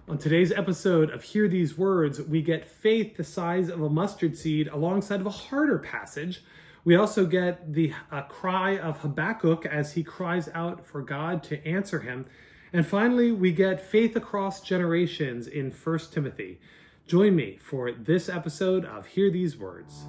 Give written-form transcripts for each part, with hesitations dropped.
On today's episode of Hear These Words, we get faith the size of a mustard seed alongside of a harder passage. We also get the cry of Habakkuk as he cries out for God to answer him. And finally, we get faith across generations in 1 Timothy. Join me for this episode of Hear These Words.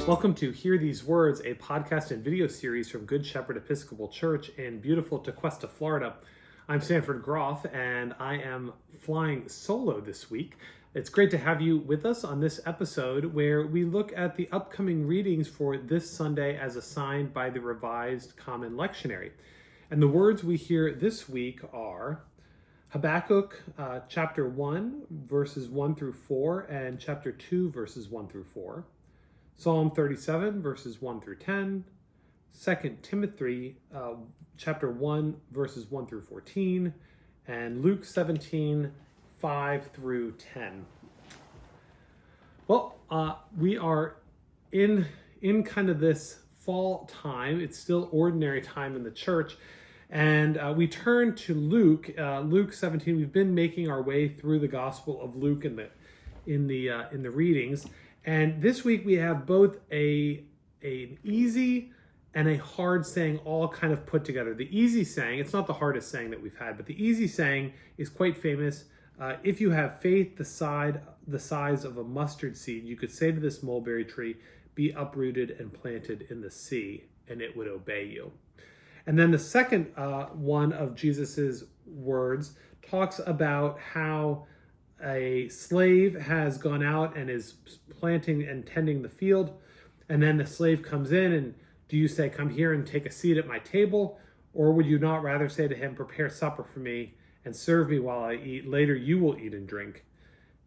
Welcome to Hear These Words, a podcast and video series from Good Shepherd Episcopal Church in beautiful Tequesta, Florida. I'm Sanford Groff, and I am flying solo this week. It's great to have you with us on this episode where we look at the upcoming readings for this Sunday as assigned by the Revised Common Lectionary. And the words we hear this week are Habakkuk chapter 1, verses 1 through 4, and chapter 2, verses 1 through 4. Psalm 37, verses 1 through 10, 2 Timothy chapter 1, verses 1 through 14, and Luke 17, 5 through 10. Well, we are in kind of this fall time. It's still ordinary time in the church. And we turn to Luke, Luke 17. We've been making our way through the Gospel of Luke in the readings. And this week we have both an easy and a hard saying all kind of put together. The easy saying, it's not the hardest saying that we've had, but the easy saying is quite famous. If you have faith the size of a mustard seed, you could say to this mulberry tree, be uprooted and planted in the sea, and it would obey you. And then the second one of Jesus's words talks about how a slave has gone out and is planting and tending the field, and then the slave comes in, and do you say, come here and take a seat at my table? Or would you not rather say to him, prepare supper for me and serve me while I eat? Later you will eat and drink.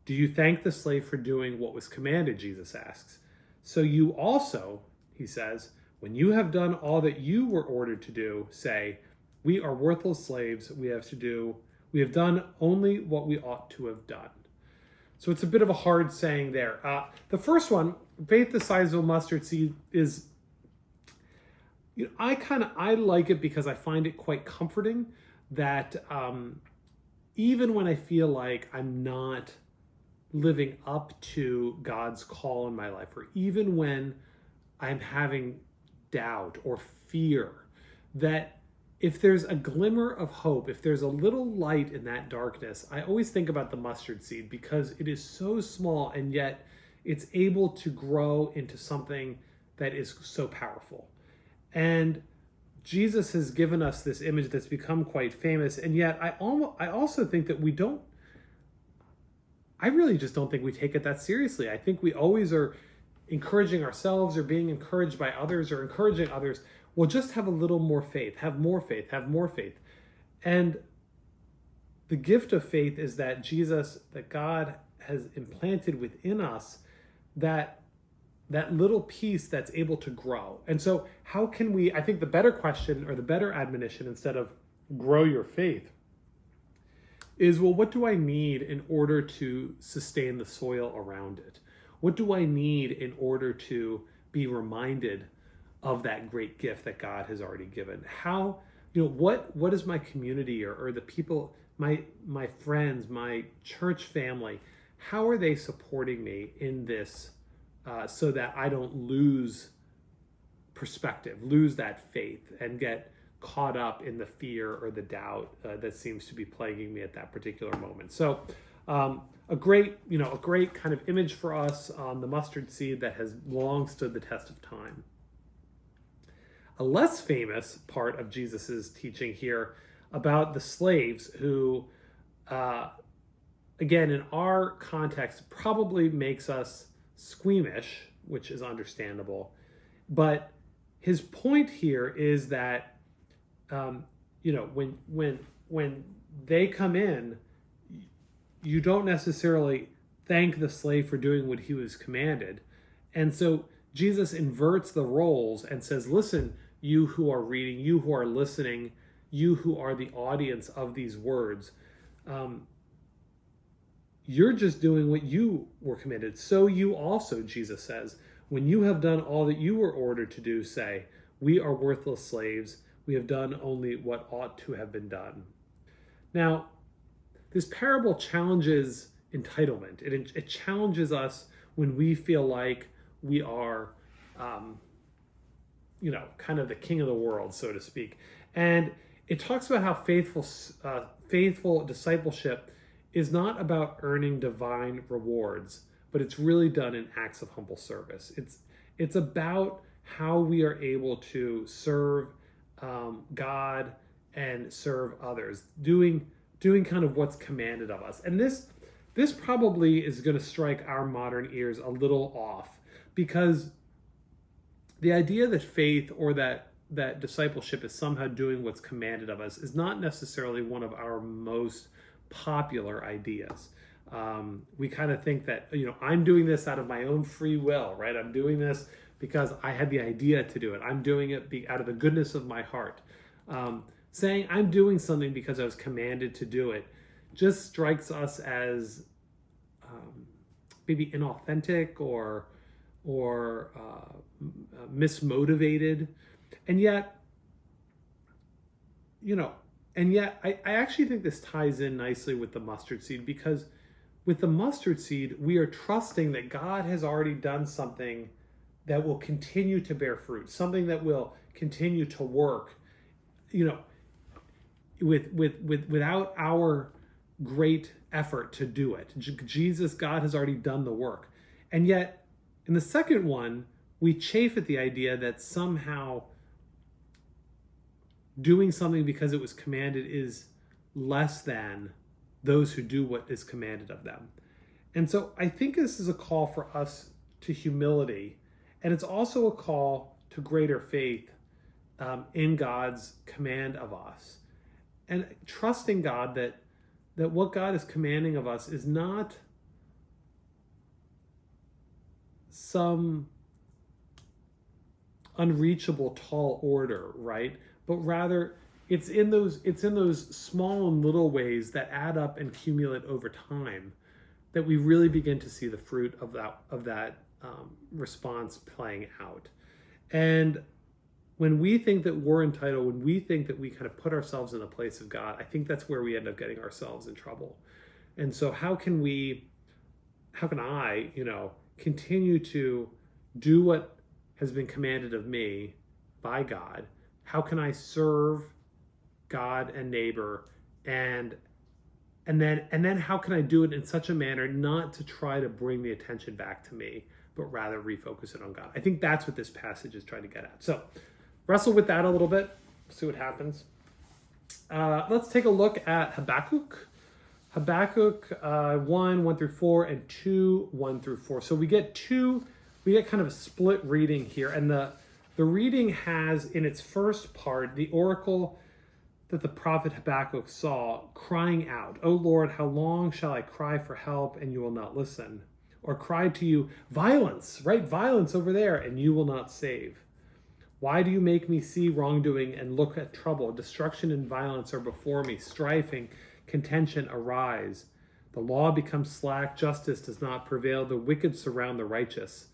Do you thank the slave for doing what was commanded? Jesus asks. So you also, he says, when you have done all that you were ordered to do, say, we are worthless slaves. We have done only what we ought to have done. So it's a bit of a hard saying there. The first one, faith the size of a mustard seed, is, I like it because I find it quite comforting that even when I feel like I'm not living up to God's call in my life, or even when I'm having doubt or fear, that if there's a glimmer of hope, if there's a little light in that darkness, I always think about the mustard seed because it is so small and yet it's able to grow into something that is so powerful. And Jesus has given us this image that's become quite famous, and yet I also think that I really just don't think we take it that seriously. I think we always are encouraging ourselves or being encouraged by others or encouraging others. Well, just have a little more faith, have more faith, have more faith. And the gift of faith is that that God has implanted within us that little piece that's able to grow. And so how can we, I think the better question or the better admonition instead of grow your faith is, well, what do I need in order to sustain the soil around it? What do I need in order to be reminded of that great gift that God has already given? How, what is my community or the people, my friends, my church family, how are they supporting me in this so that I don't lose perspective, lose that faith, and get caught up in the fear or the doubt that seems to be plaguing me at that particular moment? So a great kind of image for us on the mustard seed that has long stood the test of time. A less famous part of Jesus's teaching here about the slaves who, again, in our context, probably makes us squeamish, which is understandable. But his point here is that, when they come in, you don't necessarily thank the slave for doing what he was commanded. And so Jesus inverts the roles and says, listen, you who are reading, you who are listening, you who are the audience of these words, you're just doing what you were commanded. So you also, Jesus says, when you have done all that you were ordered to do, say, we are worthless slaves. We have done only what ought to have been done. Now, this parable challenges entitlement. It challenges us when we feel like we are, kind of the king of the world, so to speak. And it talks about how faithful discipleship is not about earning divine rewards, but it's really done in acts of humble service. It's about how we are able to serve God and serve others, doing kind of what's commanded of us. And this probably is going to strike our modern ears a little off, because the idea that faith or that discipleship is somehow doing what's commanded of us is not necessarily one of our most popular ideas. We kind of think that, I'm doing this out of my own free will, right? I'm doing this because I had the idea to do it. I'm doing it out of the goodness of my heart. Saying I'm doing something because I was commanded to do it just strikes us as maybe inauthentic or mismotivated. And yet, I actually think this ties in nicely with the mustard seed, because with the mustard seed, we are trusting that God has already done something that will continue to bear fruit, something that will continue to work, without our great effort to do it. Jesus, God has already done the work. And yet, in the second one, we chafe at the idea that somehow doing something because it was commanded is less than those who do what is commanded of them. And so I think this is a call for us to humility, and it's also a call to greater faith in God's command of us, and trusting God that what God is commanding of us is not some unreachable tall order, right? But rather it's in those small and little ways that add up and accumulate over time that we really begin to see the fruit of that response playing out. And when we think that we're entitled, when we think that we kind of put ourselves in the place of God, I think that's where we end up getting ourselves in trouble. And so how can I, continue to do what has been commanded of me by God? How can I serve God and neighbor, and then how can I do it in such a manner not to try to bring the attention back to me, but rather refocus it on God? I think that's what this passage is trying to get at. So wrestle with that a little bit, see what happens. Let's take a look at Habakkuk. Habakkuk 1 through 4, and 2, 1 through 4. So we get kind of a split reading here. And the reading has in its first part the oracle that the prophet Habakkuk saw crying out, "O Lord, how long shall I cry for help and you will not listen? Or cry to you, violence, right? Violence over there, and you will not save. Why do you make me see wrongdoing and look at trouble? Destruction and violence are before me. Strife and contention arise. The law becomes slack. Justice does not prevail. The wicked surround the righteous.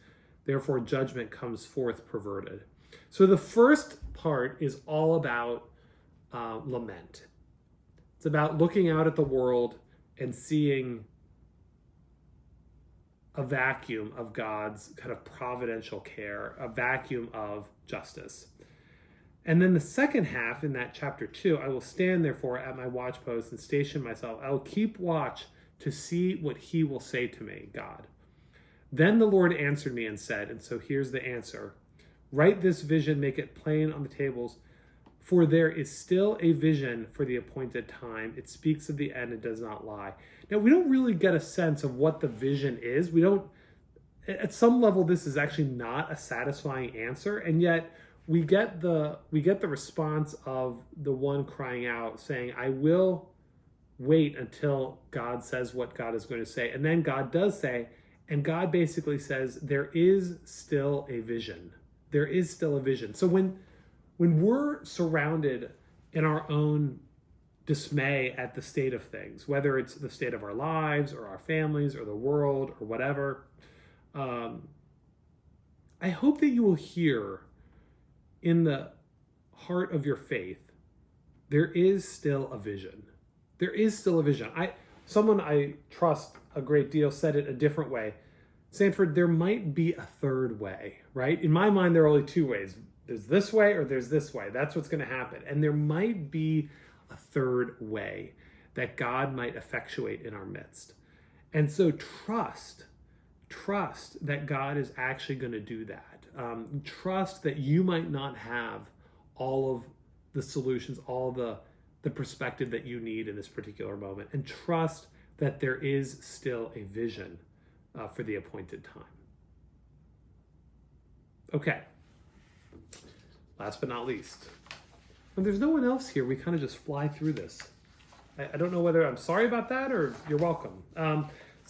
Therefore, judgment comes forth perverted." So the first part is all about lament. It's about looking out at the world and seeing a vacuum of God's kind of providential care, a vacuum of justice. And then the second half in that chapter 2, "I will stand therefore at my watchpost and station myself. I will keep watch to see what he will say to me," God. "Then the Lord answered me and said," and so here's the answer, "Write this vision, make it plain on the tables, for there is still a vision for the appointed time. It speaks of the end and does not lie." Now, we don't really get a sense of what the vision is. At some level, this is actually not a satisfying answer, and yet we get the response of the one crying out saying, "I will wait until God says what God is going to say." And then God does say, And God basically says there is still a vision. There is still a vision. So when we're surrounded in our own dismay at the state of things, whether it's the state of our lives or our families or the world or whatever, I hope that you will hear in the heart of your faith, there is still a vision. There is still a vision. Someone I trust a great deal said it a different way. Sanford, there might be a third way, right? In my mind, there are only two ways. There's this way or there's this way. That's what's going to happen. And there might be a third way that God might effectuate in our midst. And so trust that God is actually going to do that. Trust that you might not have all of the solutions, all the perspective that you need in this particular moment. And trust that there is still a vision for the appointed time. Okay. Last but not least, when there's no one else here, we kind of just fly through this. I don't know whether I'm sorry about that or you're welcome.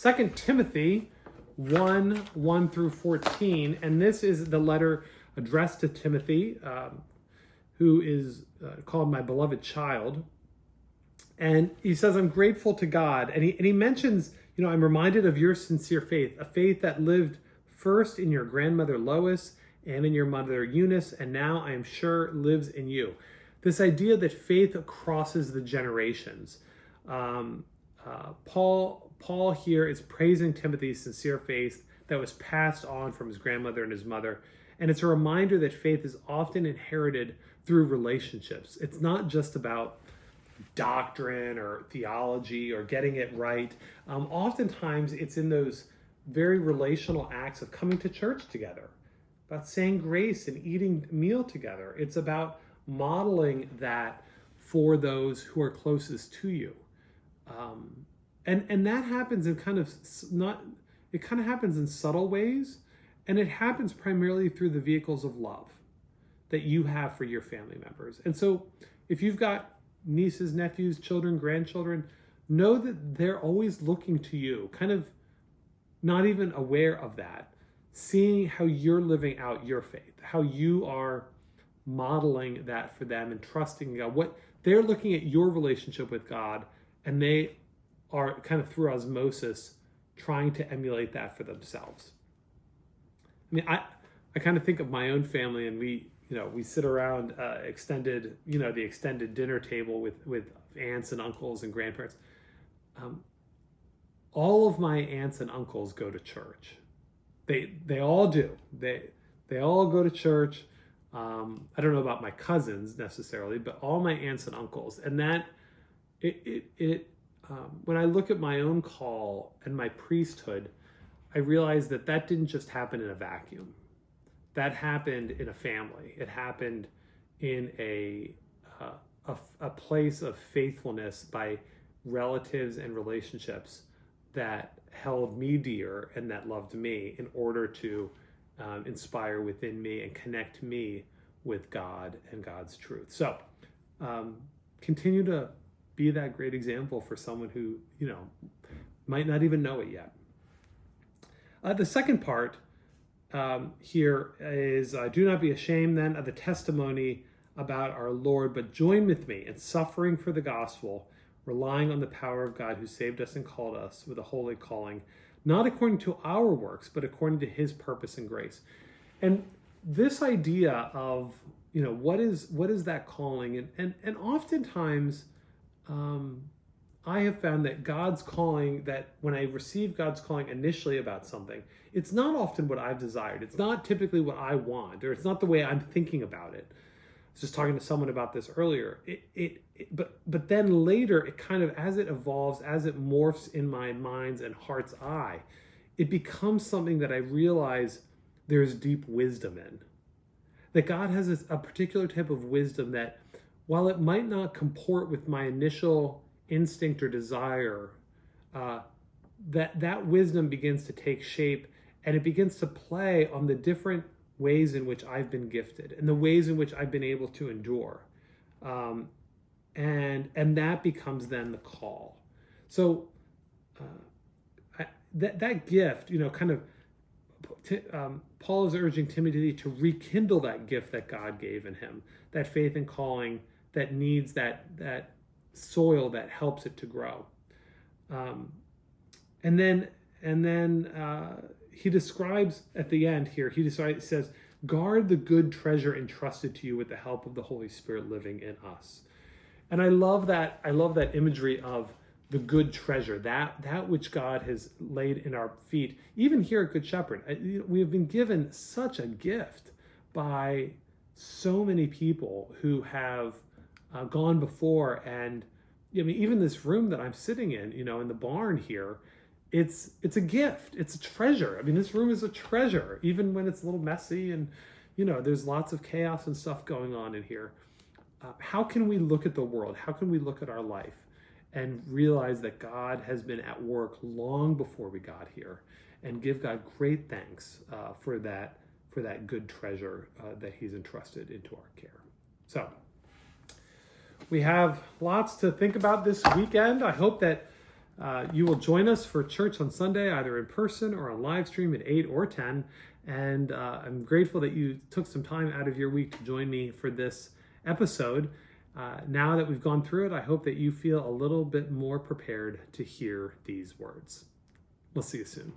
2 Timothy 1 through 14, and this is the letter addressed to Timothy, who is called my beloved child. And he says, I'm grateful to God. And he mentions, I'm reminded of your sincere faith, a faith that lived first in your grandmother Lois and in your mother Eunice, and now I am sure lives in you. This idea that faith crosses the generations. Paul here is praising Timothy's sincere faith that was passed on from his grandmother and his mother. And it's a reminder that faith is often inherited through relationships. It's not just about doctrine or theology or getting it right. Oftentimes it's in those very relational acts of coming to church together, about saying grace and eating a meal together. It's about modeling that for those who are closest to you. And that happens in it kind of happens in subtle ways, and it happens primarily through the vehicles of love that you have for your family members. And so if you've got nieces, nephews, children, grandchildren, know that they're always looking to you, kind of not even aware of that, seeing how you're living out your faith, how you are modeling that for them and trusting God. What they're looking at your relationship with God, and they are kind of through osmosis trying to emulate that for themselves. I mean, I kind of think of my own family, and we sit around the extended dinner table with aunts and uncles and grandparents. All of my aunts and uncles go to church. They all do. They all go to church. I don't know about my cousins necessarily, but all my aunts and uncles. And that when I look at my own call and my priesthood, I realize that didn't just happen in a vacuum. That happened in a family. It happened in a place of faithfulness by relatives and relationships that held me dear and that loved me in order to inspire within me and connect me with God and God's truth. So continue to be that great example for someone who, might not even know it yet. The second part here is, do not be ashamed then of the testimony about our Lord, but join with me in suffering for the gospel, relying on the power of God who saved us and called us with a holy calling, not according to our works, but according to his purpose and grace. And this idea of, what is that calling? And oftentimes, I have found that God's calling, that when I receive God's calling initially about something, it's not often what I've desired. It's not typically what I want, or it's not the way I'm thinking about it. I was just talking to someone about this earlier. But then later, it kind of, as it evolves, as it morphs in my mind's and heart's eye, it becomes something that I realize there's deep wisdom in. That God has a particular type of wisdom that, while it might not comport with my initial instinct or desire, that wisdom begins to take shape, and it begins to play on the different ways in which I've been gifted and the ways in which I've been able to endure. And that becomes then the call. So that gift, Paul is urging Timothy to rekindle that gift that God gave in him, that faith and calling that needs that soil that helps it to grow. And then he describes at the end here, he says, guard the good treasure entrusted to you with the help of the Holy Spirit living in us. And I love that imagery of the good treasure, that which God has laid in our feet. Even here at Good Shepherd, we have been given such a gift by so many people who have gone before. And even this room that I'm sitting in, in the barn here, it's a gift. It's a treasure. This room is a treasure, even when it's a little messy and, there's lots of chaos and stuff going on in here. How can we look at the world? How can we look at our life and realize that God has been at work long before we got here, and give God great thanks for that good treasure that he's entrusted into our care? So we have lots to think about this weekend. I hope that you will join us for church on Sunday, either in person or on live stream at 8 or 10. And I'm grateful that you took some time out of your week to join me for this episode. Now that we've gone through it, I hope that you feel a little bit more prepared to hear these words. We'll see you soon.